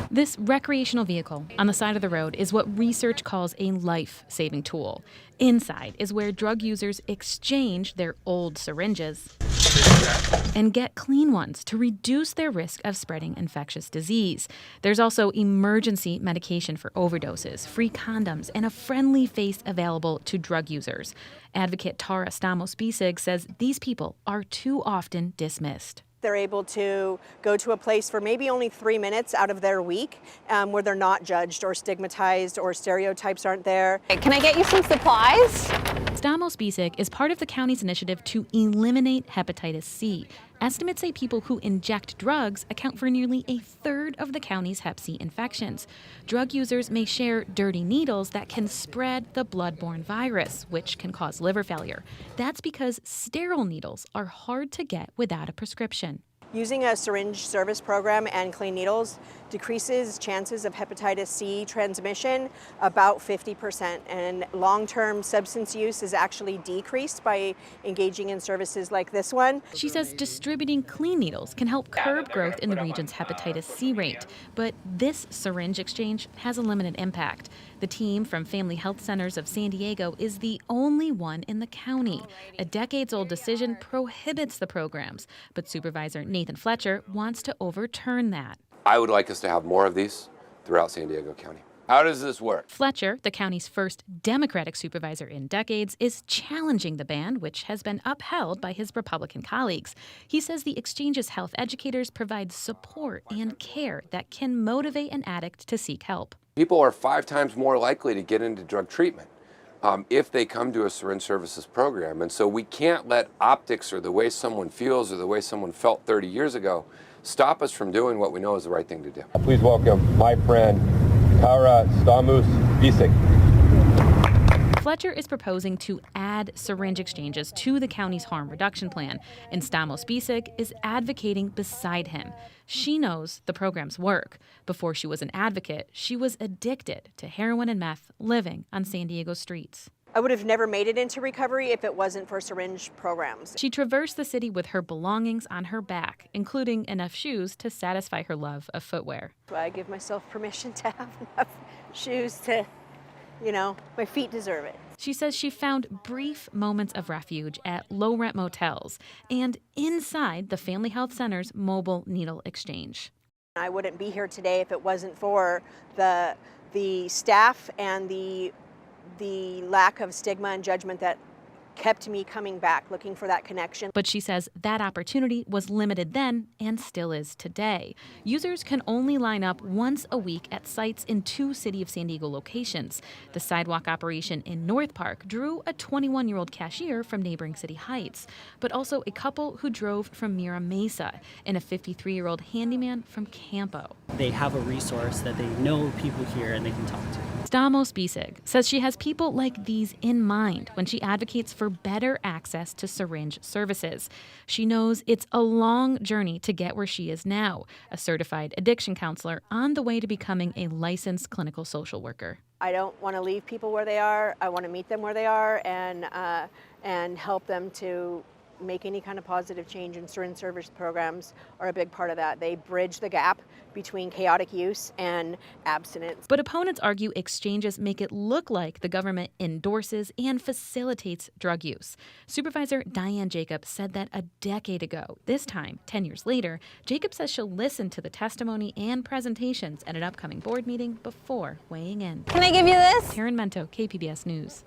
This recreational vehicle on the side of the road is what research calls a life-saving tool. Inside is where drug users exchange their old syringes and get clean ones to reduce their risk of spreading infectious disease. There's also emergency medication for overdoses, free condoms, and a friendly face available to drug users. Advocate Tara Stamos-Bisig says these people are too often dismissed. They're able to go to a place for maybe only 3 minutes out of their week where they're not judged or stigmatized or stereotypes aren't there. Can I get you some supplies? Stamos-Bisig is part of the county's initiative to eliminate hepatitis C. Estimates say people who inject drugs account for nearly a third of the county's hep C infections. Drug users may share dirty needles that can spread the blood-borne virus, which can cause liver failure. That's because sterile needles are hard to get without a prescription. Using a syringe service program and clean needles decreases chances of hepatitis C transmission about 50%, and long-term substance use is actually decreased by engaging in services like this one. She says distributing clean needles can help curb growth in the region's hepatitis C rate, but this syringe exchange has a limited impact. The team from Family Health Centers of San Diego is the only one in the county. A decades-old decision prohibits the programs, but Supervisor Nathan Fletcher wants to overturn that. I would like us to have more of these throughout San Diego County. How does this work? Fletcher, the county's first Democratic supervisor in decades, is challenging the ban, which has been upheld by his Republican colleagues. He says the exchange's health educators provide support and care that can motivate an addict to seek help. People are 5 times more likely to get into drug treatment if they come to a syringe services program. And so we can't let optics or the way someone feels or the way someone felt 30 years ago stop us from doing what we know is the right thing to do. Please welcome my friend, Tara Stamos-Bisig. Fletcher is proposing to add syringe exchanges to the county's harm reduction plan, and Stamos-Bisig is advocating beside him. She knows the programs work. Before she was an advocate, she was addicted to heroin and meth living on San Diego streets. I would have never made it into recovery if it wasn't for syringe programs. She traversed the city with her belongings on her back, including enough shoes to satisfy her love of footwear. I give myself permission to have enough shoes to, my feet deserve it. She says she found brief moments of refuge at low-rent motels and inside the Family Health Center's mobile needle exchange. I wouldn't be here today if it wasn't for the staff and the lack of stigma and judgment that kept me coming back, looking for that connection. But she says that opportunity was limited then and still is today. Users can only line up once a week at sites in 2 City of San Diego locations. The sidewalk operation in North Park drew a 21-year-old cashier from neighboring City Heights, but also a couple who drove from Mira Mesa and a 53-year-old handyman from Campo. They have a resource that they know people here and they can talk to. Stamos-Bisig says she has people like these in mind when she advocates for better access to syringe services. She knows it's a long journey to get where she is now, a certified addiction counselor on the way to becoming a licensed clinical social worker. I don't want to leave people where they are. I want to meet them where they are and help them to make any kind of positive change, and syringe service programs are a big part of that. They bridge the gap between chaotic use and abstinence. But opponents argue exchanges make it look like the government endorses and facilitates drug use. Supervisor Diane Jacobs said that a decade ago. This time, 10 years later, Jacobs says she'll listen to the testimony and presentations at an upcoming board meeting before weighing in. Can I give you this? Karen Mento, KPBS News.